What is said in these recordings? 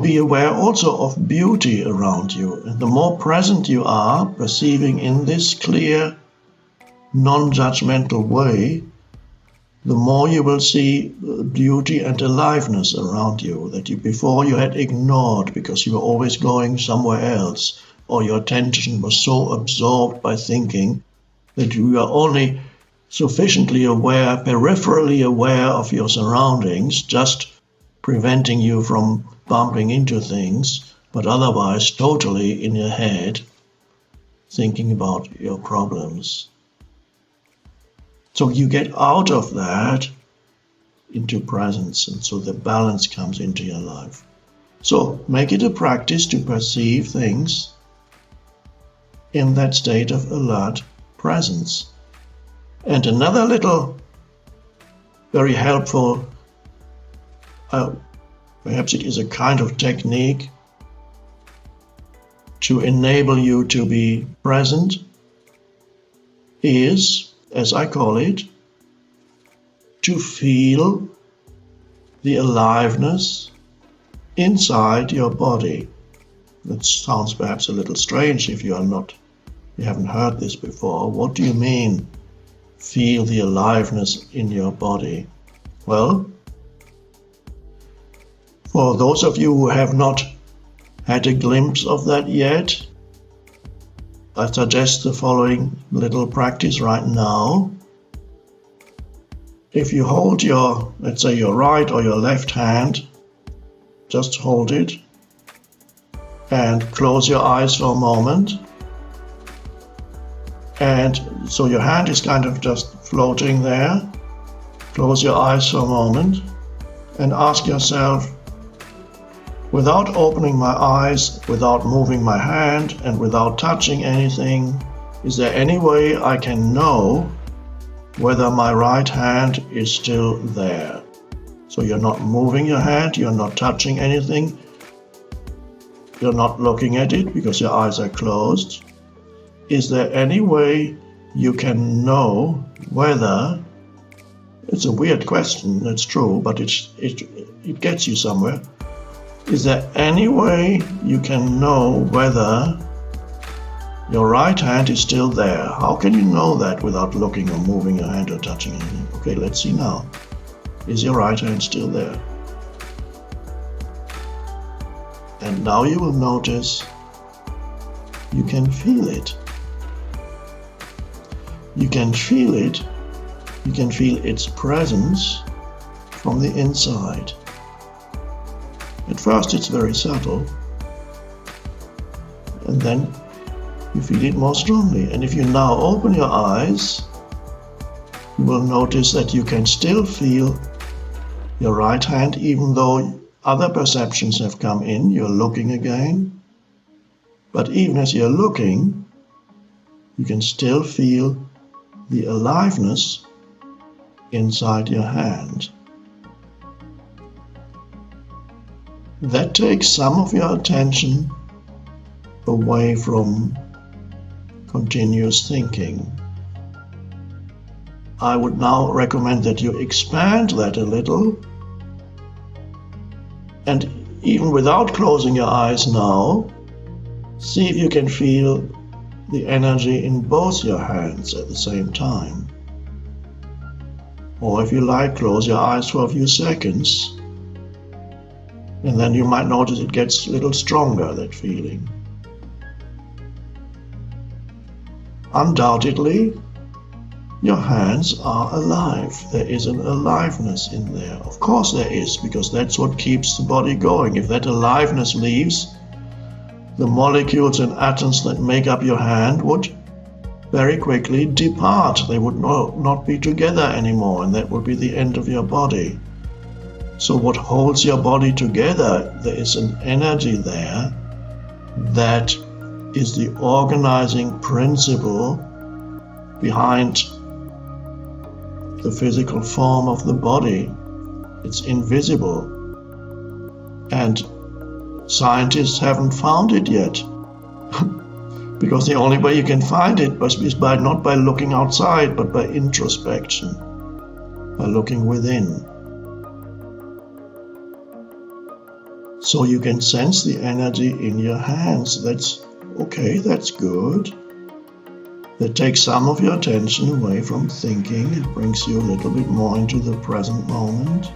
be aware also of beauty around you. And the more present you are, perceiving in this clear, non-judgmental way, the more you will see beauty and aliveness around you that before you had ignored because you were always going somewhere else, or your attention was so absorbed by thinking that you were only sufficiently aware, peripherally aware of your surroundings, just preventing you from bumping into things, but otherwise totally in your head, thinking about your problems. So you get out of that into presence, and so the balance comes into your life. So make it a practice to perceive things in that state of alert presence. And another little, very helpful, perhaps it is a kind of technique to enable you to be present, is, as I call it, to feel the aliveness inside your body. That sounds perhaps a little strange if you haven't heard this before. What do you mean, feel the aliveness in your body? Well, for those of you who have not had a glimpse of that yet, I suggest the following little practice right now. If you hold your, let's say your right or your left hand, just hold it and close your eyes for a moment. And so your hand is kind of just floating there. Close your eyes for a moment and ask yourself, without opening my eyes, without moving my hand, and without touching anything, is there any way I can know whether my right hand is still there? So you're not moving your hand, you're not touching anything, you're not looking at it because your eyes are closed. Is there any way you can know whether, it's a weird question, that's true, but it gets you somewhere. Is there any way you can know whether your right hand is still there? How can you know that without looking or moving your hand or touching anything? Okay, let's see now. Is your right hand still there? And now you will notice you can feel it. You can feel it. You can feel its presence from the inside. At first it's very subtle, and then you feel it more strongly. And if you now open your eyes, you will notice that you can still feel your right hand, even though other perceptions have come in. You're looking again, but even as you're looking, you can still feel the aliveness inside your hand. That takes some of your attention away from continuous thinking. I would now recommend that you expand that a little, and even without closing your eyes now, see if you can feel the energy in both your hands at the same time. Or if you like, close your eyes for a few seconds, and then you might notice it gets a little stronger, that feeling. Undoubtedly, your hands are alive. There is an aliveness in there. Of course there is, because that's what keeps the body going. If that aliveness leaves, the molecules and atoms that make up your hand would very quickly depart. They would not be together anymore, and that would be the end of your body. So what holds your body together, there is an energy there that is the organizing principle behind the physical form of the body. It's invisible, and scientists haven't found it yet. Because the only way you can find it is not by looking outside, but by introspection, by looking within. So you can sense the energy in your hands. That's okay, that's good. That takes some of your attention away from thinking. It brings you a little bit more into the present moment.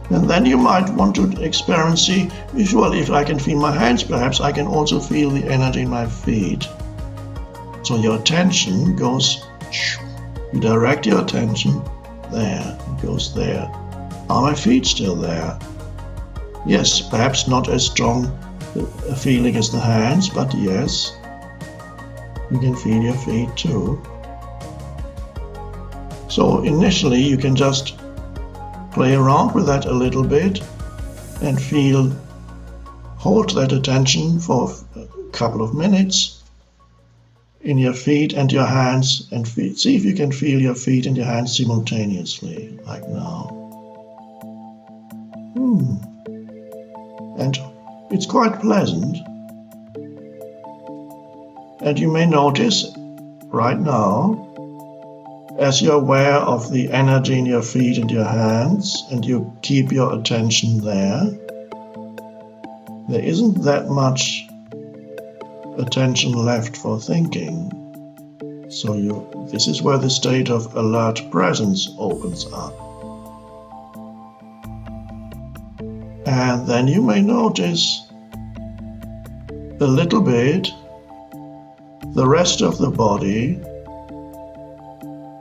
And then you might want to experiment, see, if I can feel my hands, perhaps I can also feel the energy in my feet. So your attention goes, you direct your attention there, it goes there. Are my feet still there? Yes, perhaps not as strong a feeling as the hands, but yes, you can feel your feet too. So initially you can just play around with that a little bit and hold that attention for a couple of minutes in your feet and your hands, and see if you can feel your feet and your hands simultaneously, like now. And it's quite pleasant. And you may notice right now, as you're aware of the energy in your feet and your hands, and you keep your attention there, there isn't that much attention left for thinking. So this is where the state of alert presence opens up. And then you may notice a little bit the rest of the body.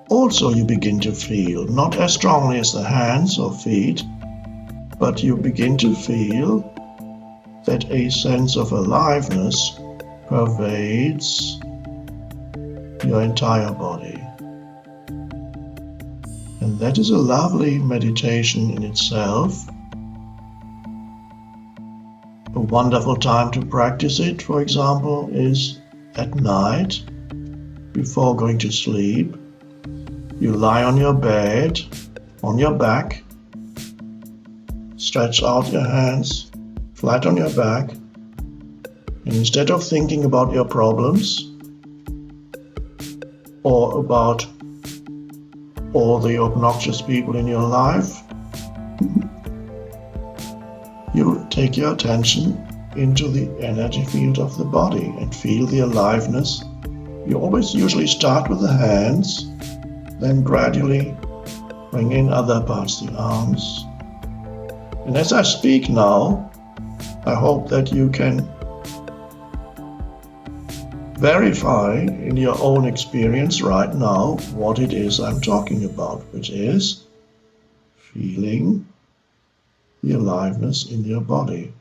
Also you begin to feel, not as strongly as the hands or feet, but you begin to feel that a sense of aliveness pervades your entire body. And that is a lovely meditation in itself. A wonderful time to practice it, for example, is at night before going to sleep. You lie on your bed, on your back, stretch out your hands flat on your back, and instead of thinking about your problems or about all the obnoxious people in your life, you take your attention into the energy field of the body and feel the aliveness. You usually start with the hands, then gradually bring in other parts, the arms. And as I speak now, I hope that you can verify in your own experience right now what it is I'm talking about, which is feeling the aliveness in your body.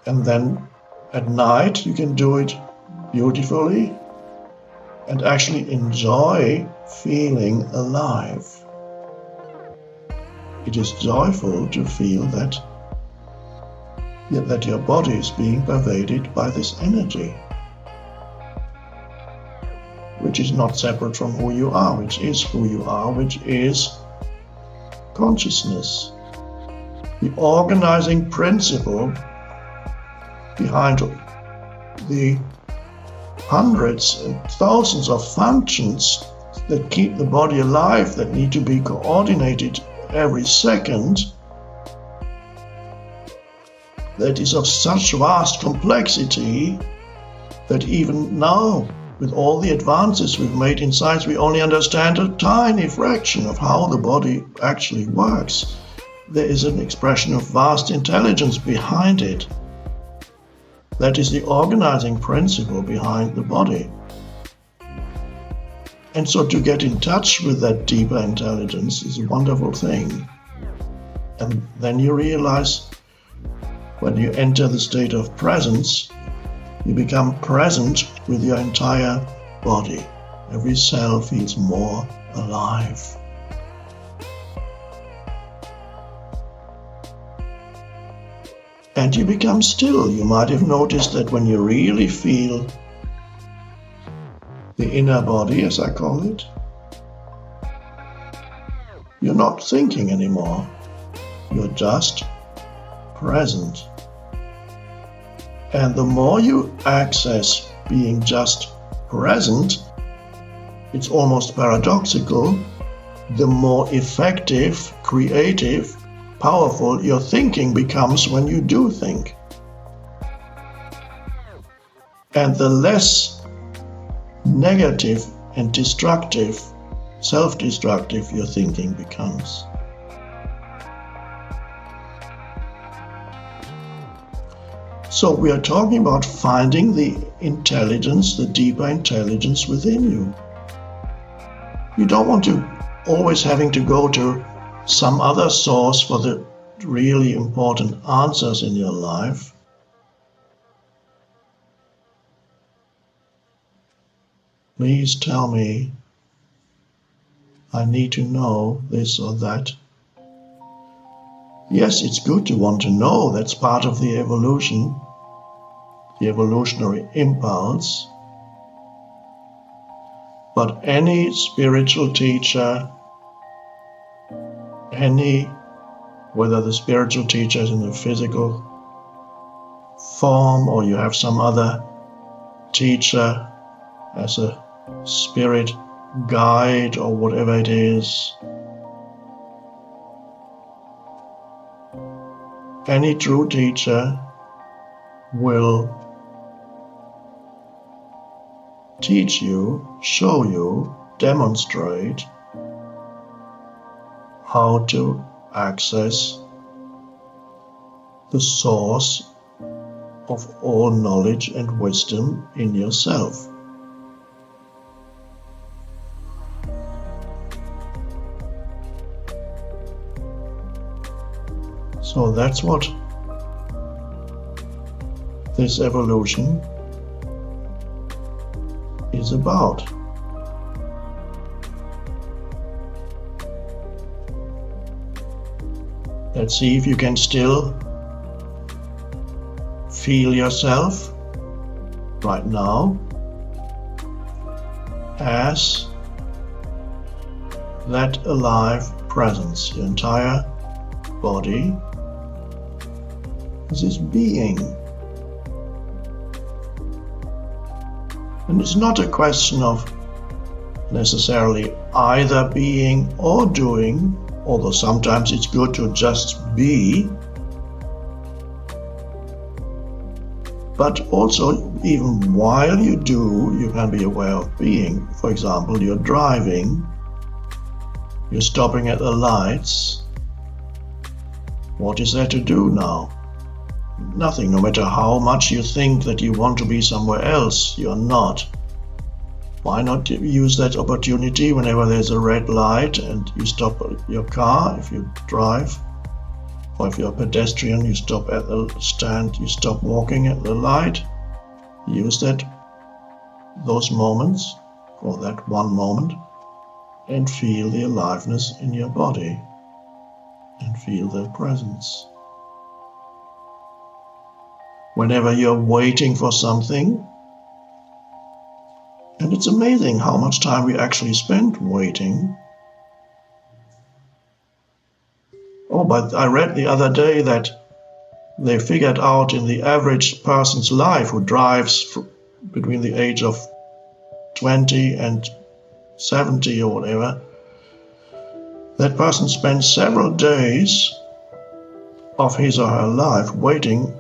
And then at night you can do it beautifully and actually enjoy feeling alive. It is joyful to feel that your body is being pervaded by this energy, which is not separate from who you are, which is who you are, which is consciousness. The organizing principle behind the hundreds and thousands of functions that keep the body alive, that need to be coordinated every second, that is of such vast complexity that even now, with all the advances we've made in science, we only understand a tiny fraction of how the body actually works. There is an expression of vast intelligence behind it. That is the organizing principle behind the body. And so to get in touch with that deeper intelligence is a wonderful thing. And then you realize when you enter the state of presence, you become present with your entire body. Every cell feels more alive. And you become still. You might have noticed that when you really feel the inner body, as I call it, you're not thinking anymore. You're just present. And the more you access being just present, it's almost paradoxical, the more effective, creative, powerful your thinking becomes when you do think. And the less negative and destructive, self-destructive your thinking becomes. So we are talking about finding the intelligence, the deeper intelligence within you. You don't want to always having to go to some other source for the really important answers in your life. Please tell me, I need to know this or that. Yes, it's good to want to know. That's part of the evolution, the evolutionary impulse. But any spiritual teacher, whether the spiritual teacher is in the physical form or you have some other teacher as a spirit guide or whatever it is, any true teacher will teach you, show you, demonstrate how to access the source of all knowledge and wisdom in yourself. So that's what this evolution is about. Let's see if you can still feel yourself right now as that alive presence. Your entire body is this being. And it's not a question of necessarily either being or doing, although sometimes it's good to just be, but also even while you do, you can be aware of being. For example, you're driving, you're stopping at the lights. What is there to do now? Nothing. No matter how much you think that you want to be somewhere else, you're not. Why not use that opportunity whenever there's a red light and you stop your car if you drive, or if you're a pedestrian, you stop at the stand, you stop walking at the light. Use those moments, or that one moment, and feel the aliveness in your body and feel their presence. Whenever you're waiting for something, and it's amazing how much time we actually spend waiting. Oh, but I read the other day that they figured out in the average person's life who drives between the age of 20 and 70 or whatever, that person spends several days of his or her life waiting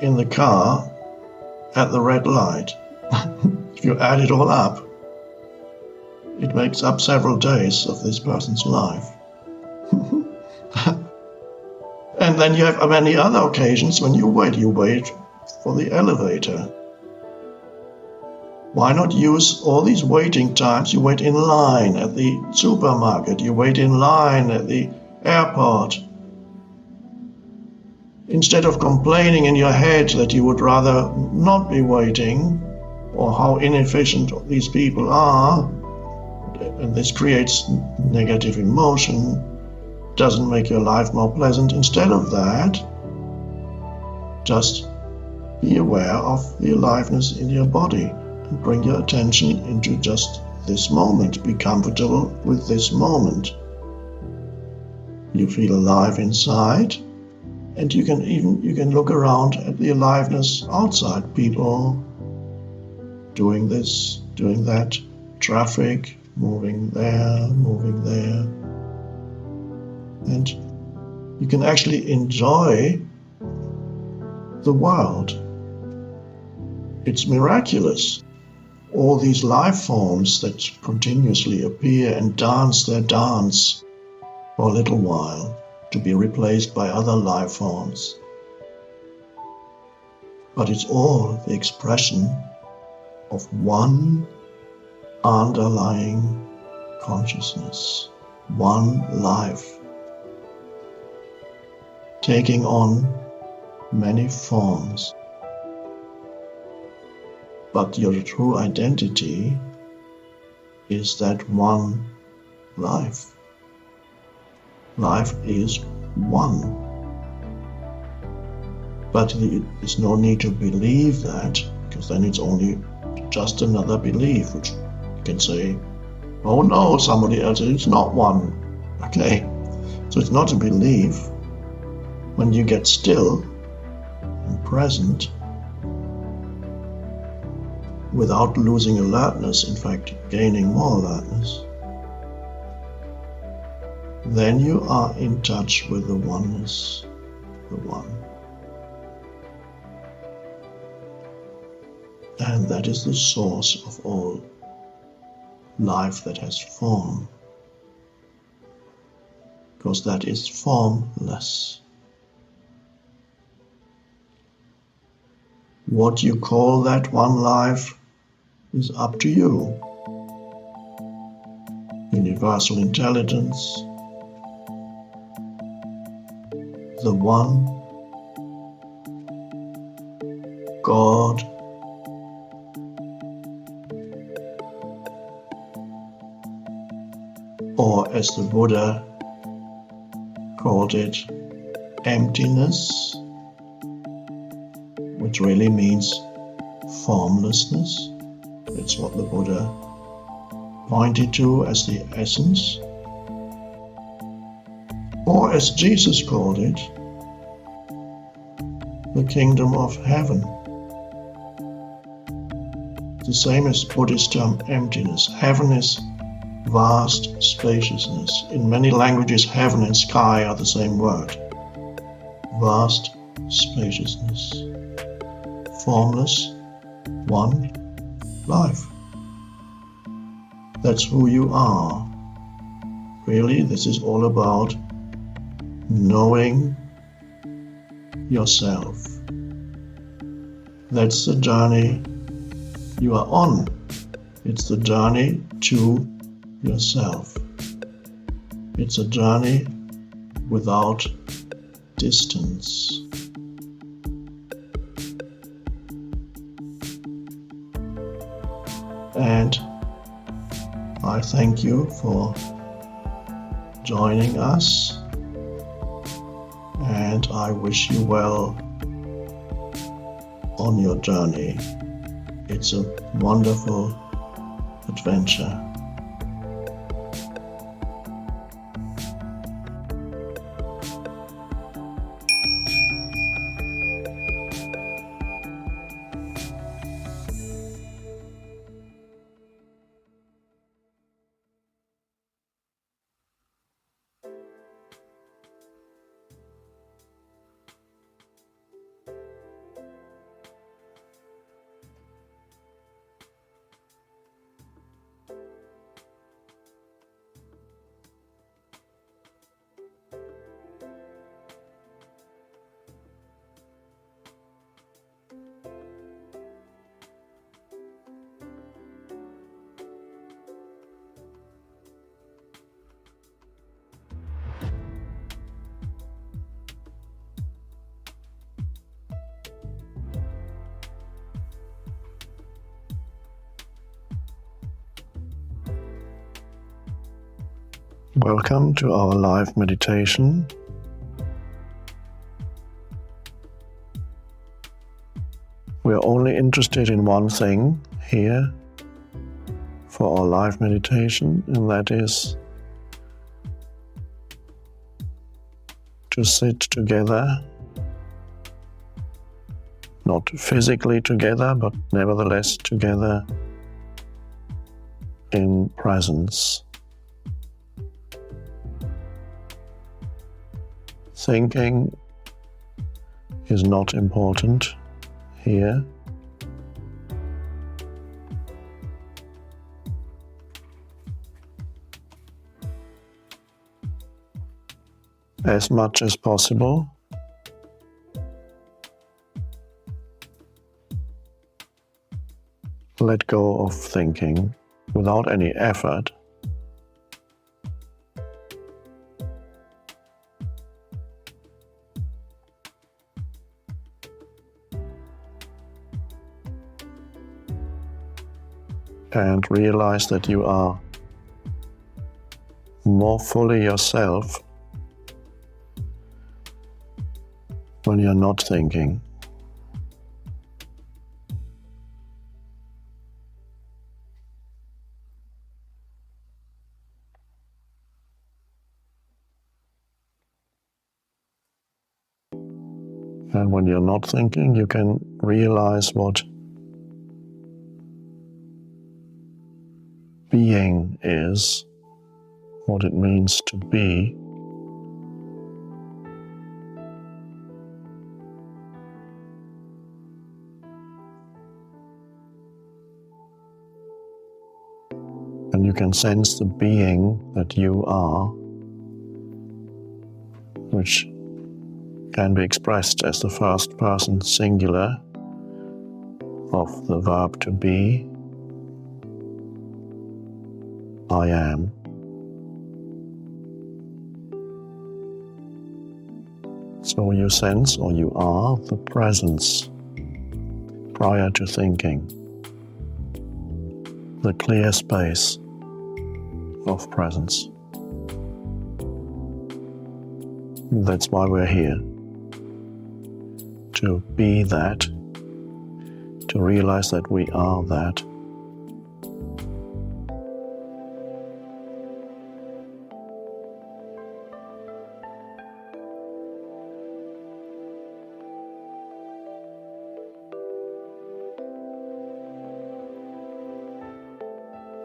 in the car at the red light. If you add it all up, it makes up several days of this person's life. And then you have many other occasions when you wait for the elevator. Why not use all these waiting times? You wait in line at the supermarket, you wait in line at the airport. Instead of complaining in your head that you would rather not be waiting, or how inefficient these people are, and this creates negative emotion, doesn't make your life more pleasant. Instead of that, just be aware of the aliveness in your body and bring your attention into just this moment. Be comfortable with this moment. You feel alive inside, and you can look around at the aliveness outside. People doing this, doing that, traffic moving there, and you can actually enjoy the world. It's miraculous. All these life forms that continuously appear and dance their dance for a little while to be replaced by other life forms. But it's all the expression of one underlying consciousness, one life, taking on many forms. But your true identity is that one life. Life is one. But there is no need to believe that, because then it's only just another belief, which you can say, oh no, somebody else is not one. Okay, so it's not a belief. When you get still and present, without losing alertness, in fact gaining more alertness, then you are in touch with the oneness, the one. And that is the source of all life that has form, because that is formless. What you call that one life is up to you. Universal intelligence, the one, God, or as the Buddha called it, emptiness, which really means formlessness. That's what the Buddha pointed to as the essence. Or as Jesus called it, the kingdom of heaven. The same as Buddhist term emptiness. Heaven is vast spaciousness. In many languages, heaven and sky are the same word. Vast spaciousness. Formless, one life. That's who you are. Really, this is all about knowing yourself. That's the journey you are on. It's the journey to yourself. It's a journey without distance. And I thank you for joining us, and I wish you well on your journey. It's a wonderful adventure. Welcome to our live meditation. We're only interested in one thing here for our live meditation, and that is to sit together, not physically together, but nevertheless together in presence. Thinking is not important here. As much as possible, let go of thinking without any effort. And realize that you are more fully yourself when you're not thinking. And when you're not thinking, you can realize what being is, what it means to be. And you can sense the being that you are, which can be expressed as the first person singular of the verb to be, I am. So you sense, or you are, the presence prior to thinking, the clear space of presence. That's why we're here, to be that, to realize that we are that.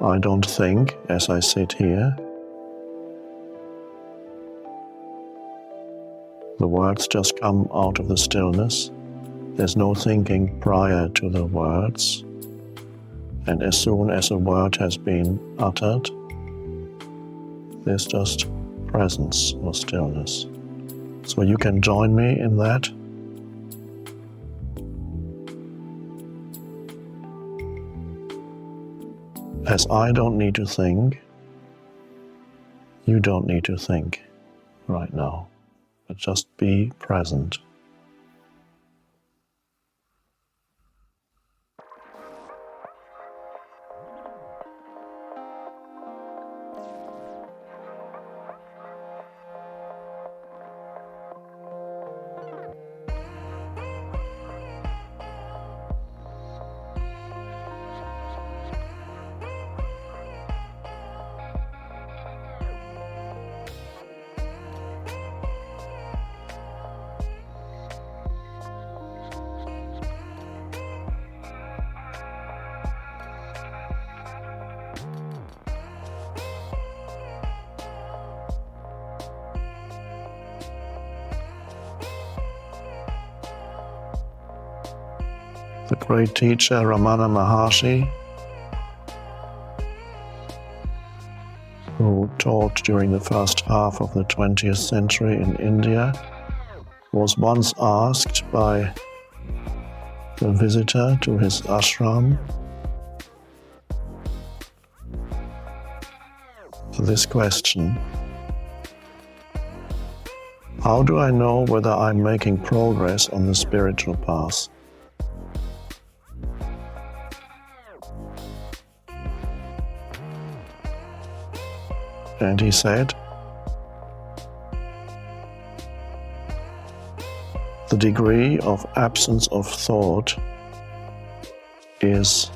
I don't think as I sit here. The words just come out of the stillness. There's no thinking prior to the words. And as soon as a word has been uttered, there's just presence or stillness. So you can join me in that. As I don't need to think, you don't need to think right now, but just be present. The great teacher Ramana Maharshi, who taught during the first half of the 20th century in India, was once asked by a visitor to his ashram this question: how do I know whether I'm making progress on the spiritual path? And he said, the degree of absence of thought is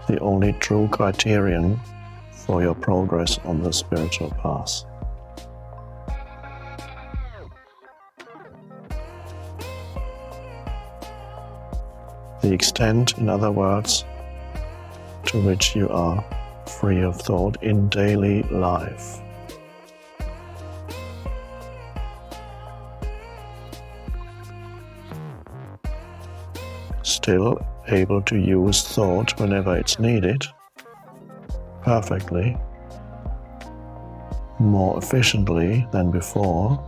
the only true criterion for your progress on the spiritual path. The extent, in other words, to which you are free of thought in daily life. still able to use thought whenever it's needed, perfectly, more efficiently than before,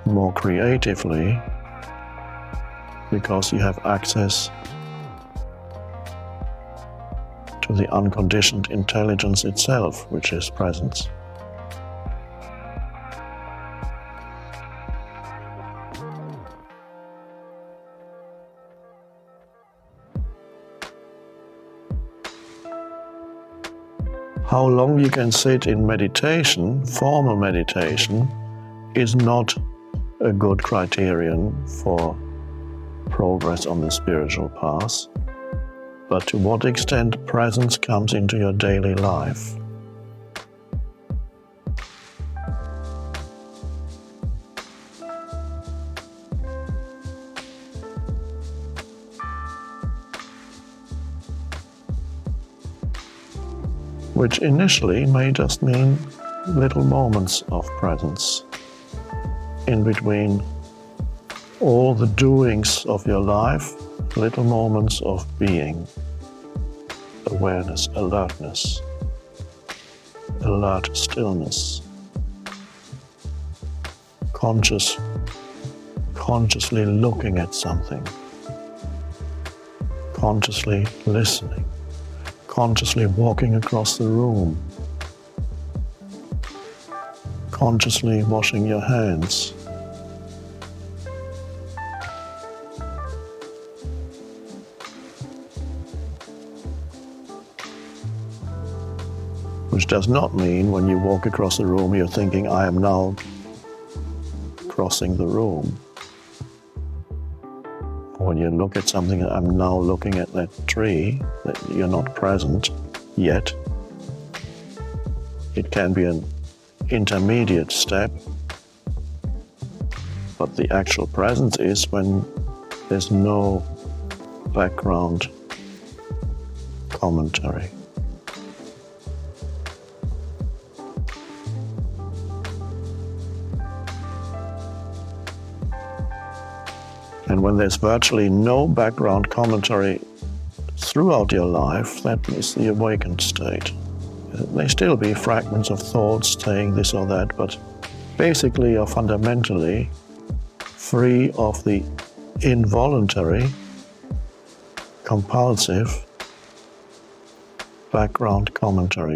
more creatively, because you have access to the unconditioned intelligence itself, which is presence. How long you can sit in meditation, formal meditation, is not a good criterion for progress on the spiritual path, but to what extent presence comes into your daily life. Which initially may just mean little moments of presence in between all the doings of your life, little moments of being, awareness, alertness, alert stillness, consciously looking at something, consciously listening, consciously walking across the room, consciously washing your hands, which does not mean when you walk across the room you're thinking, I am now crossing the room. Or when you look at something, I'm now looking at that tree, that you're not present yet. It can be an intermediate step, but the actual presence is when there's no background commentary. And when there's virtually no background commentary throughout your life, that is the awakened state. There may still be fragments of thoughts saying this or that, but basically you're fundamentally free of the involuntary, compulsive background commentary.